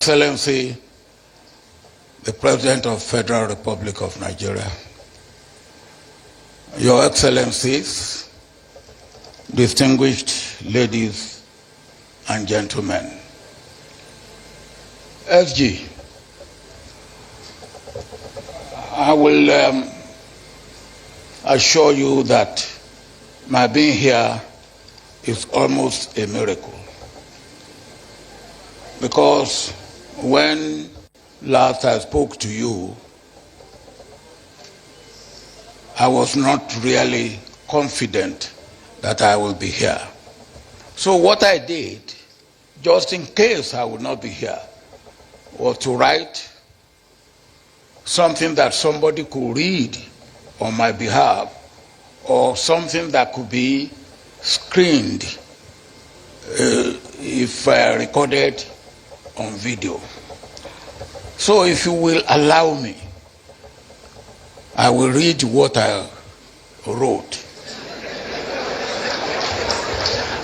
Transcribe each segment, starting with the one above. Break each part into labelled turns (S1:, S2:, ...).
S1: Excellency, the President of the Federal Republic of Nigeria, Your Excellencies, distinguished ladies and gentlemen, SG, I will assure you that my being here is almost a miracle, because when last I spoke to you, I was not really confident that I will be here. So what I did, just in case I would not be here, was to write something that somebody could read on my behalf, or something that could be screened if recorded on video. So if you will allow me, I will read what I wrote.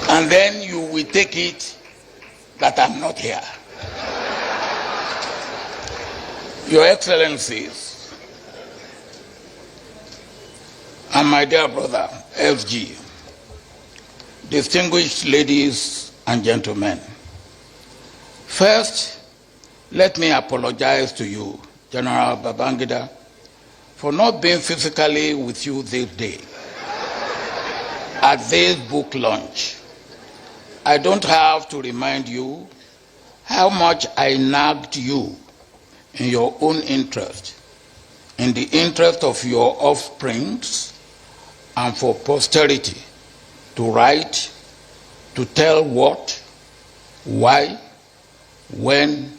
S1: And then you will take it that I'm not here. Your Excellencies, and my dear brother, SG, distinguished ladies and gentlemen, first, let me apologize to you, General Babangida, for not being physically with you this day at this book launch. I don't have to remind you how much I nagged you in your own interest, in the interest of your offsprings, and for posterity to write, to tell what, why, when,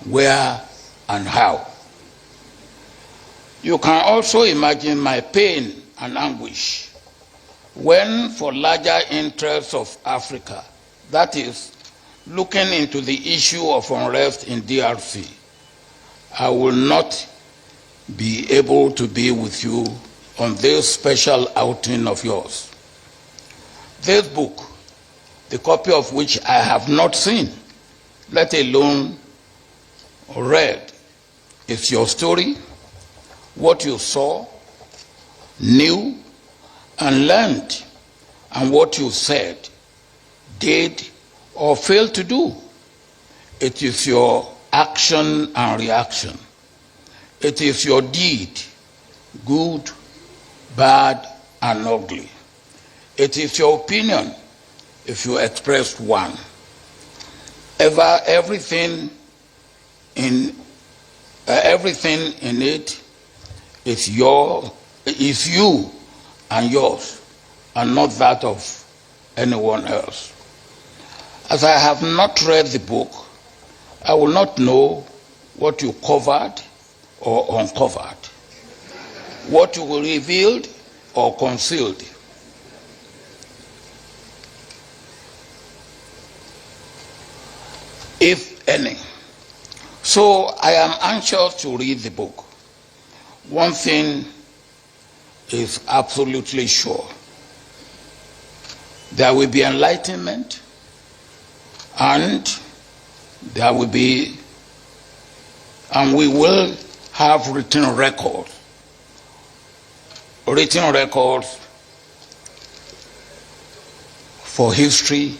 S1: where, and how. You can also imagine my pain and anguish when, for larger interests of Africa, that is, looking into the issue of unrest in DRC, I will not be able to be with you on this special outing of yours. This book, the copy of which I have not seen, let alone read, is your story, what you saw, knew, and learned, and what you said, did, or failed to do. It is your action and reaction. It is your deed, good, bad, and ugly. It is your opinion, if you expressed one. Everything in it is you and yours, and not that of anyone else. As I have not read the book, I will not know what you covered or uncovered, what you revealed or concealed. If any. So I am anxious to read the book. One thing is absolutely sure. There will be enlightenment, and we will have written records for history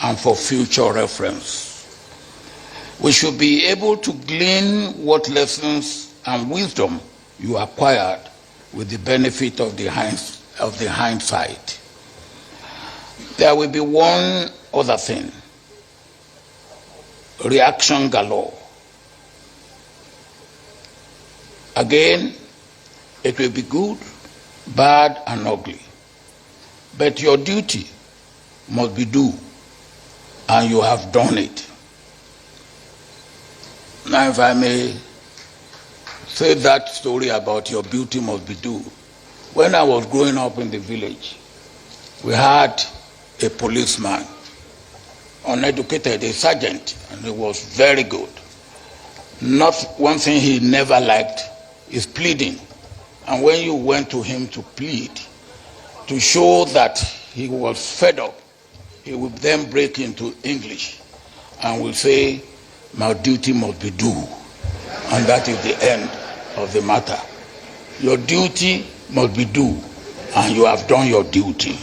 S1: and for future reference. We should be able to glean what lessons and wisdom you acquired with the benefit of the hindsight. There will be one other thing: reaction galore. Again, it will be good, bad, and ugly. But your duty must be due, and you have done it. Now, if I may say that story about your duty must be due. When I was growing up in the village, we had a policeman, uneducated, a sergeant, and he was very good. Not one thing he never liked is pleading. And when you went to him to plead, to show that he was fed up, he would then break into English and will say, my duty must be due. And that is the end of the matter. Your duty must be due, and you have done your duty.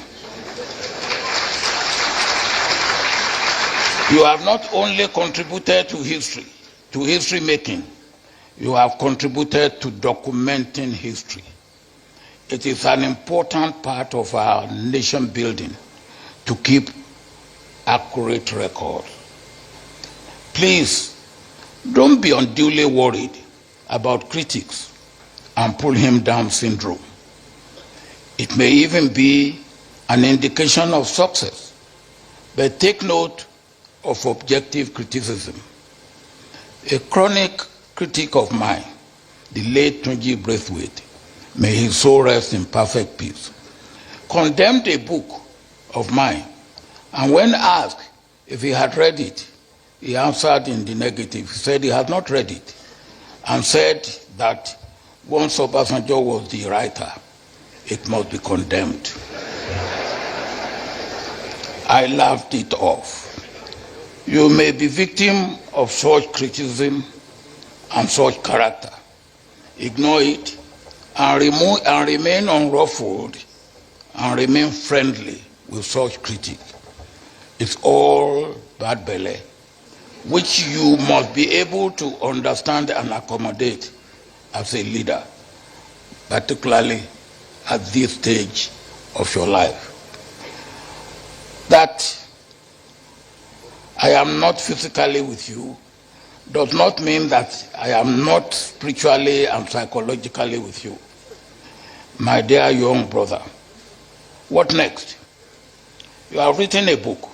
S1: You have not only contributed to history making, you have contributed to documenting history. It is an important part of our nation building to keep accurate records. Please, don't be unduly worried about critics and pull him down syndrome. It may even be an indication of success, but take note of objective criticism. A chronic critic of mine, the late Tunji Braithwaite, may his soul rest in perfect peace, condemned a book of mine, and when asked if he had read it, he answered in the negative. He said he had not read it, and said that once Obasanjo was the writer, it must be condemned. I laughed it off. You may be victim of such criticism and such character. Ignore it and remain unruffled and remain friendly with such critics. It's all bad belly, which you must be able to understand and accommodate as a leader, particularly at this stage of your life. That I am not physically with you does not mean that I am not spiritually and psychologically with you. My dear young brother, what next? You have written a book.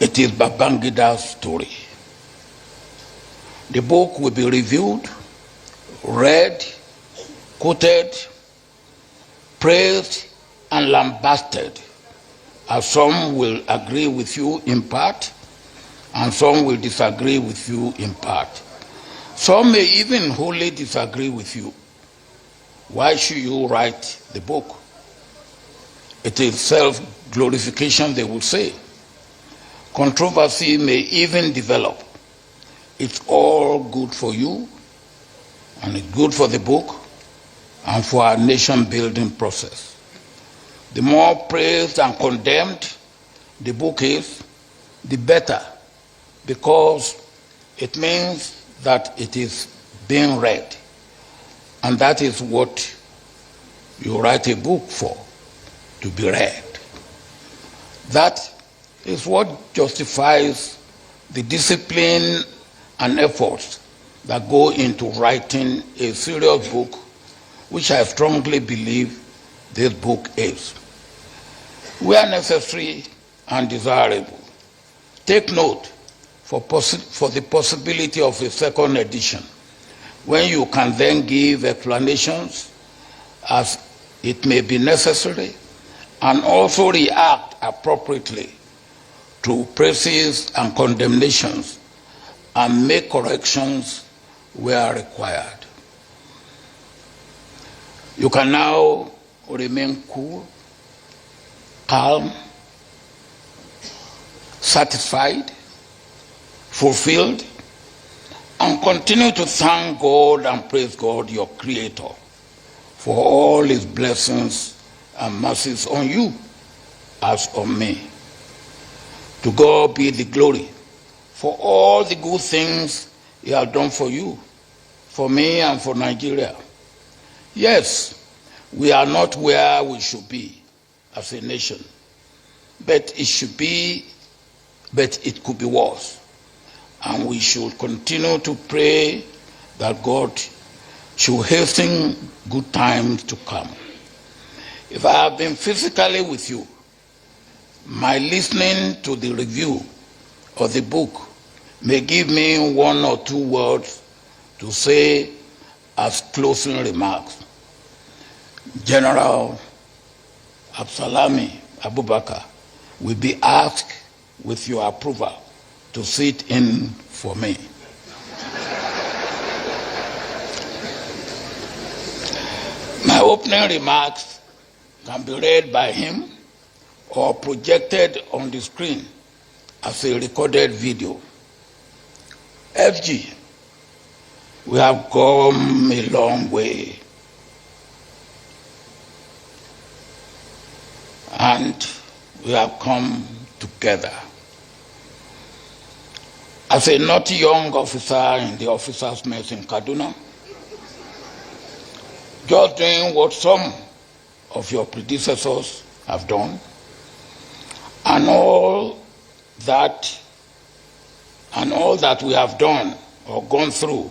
S1: It is Babangida's story. The book will be reviewed, read, quoted, praised, and lambasted, as some will agree with you in part, and some will disagree with you in part. Some may even wholly disagree with you. Why should you write the book? It is self-glorification, they will say. Controversy may even develop. It's all good for you, and it's good for the book, and for our nation-building process. The more praised and condemned the book is, the better, because it means that it is being read. And that is what you write a book for, to be read. That is what justifies the discipline and efforts that go into writing a serious book, which I strongly believe this book is. Where necessary and desirable, take note for the possibility of a second edition, when you can then give explanations as it may be necessary, and also react appropriately to praises and condemnations, and make corrections where required. You can now remain cool, calm, satisfied, fulfilled, and continue to thank God and praise God, your Creator, for all His blessings and mercies on you as on me. To God be the glory for all the good things He has done for you, for me, and for Nigeria. Yes, we are not where we should be as a nation, but it could be worse. And we should continue to pray that God should hasten good times to come. If I have been physically with you, my listening to the review of the book may give me one or two words to say as closing remarks. General Absalami Abubakar will be asked, with your approval, to sit in for me. My opening remarks can be read by him or projected on the screen as a recorded video. FG, we have come a long way. And we have come together. As a not young officer in the officers' mess in Kaduna, just doing what some of your predecessors have done, and all that we have done or gone through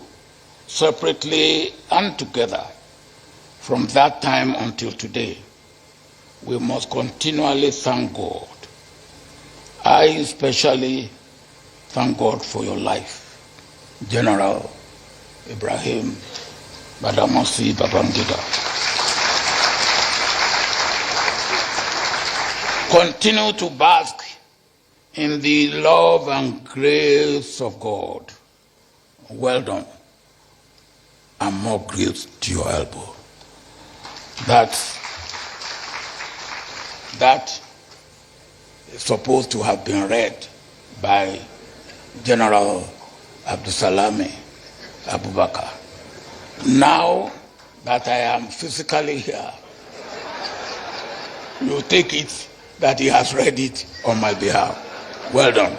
S1: separately and together from that time until today, we must continually thank God. I especially thank God for your life, General Ibrahim Badamasi Babangida. Continue to bask in the love and grace of God. Well done. And more grace to your elbow. That is supposed to have been read by General Abdusalami Abubakar. Now that I am physically here, you take it that he has read it on my behalf. Well done.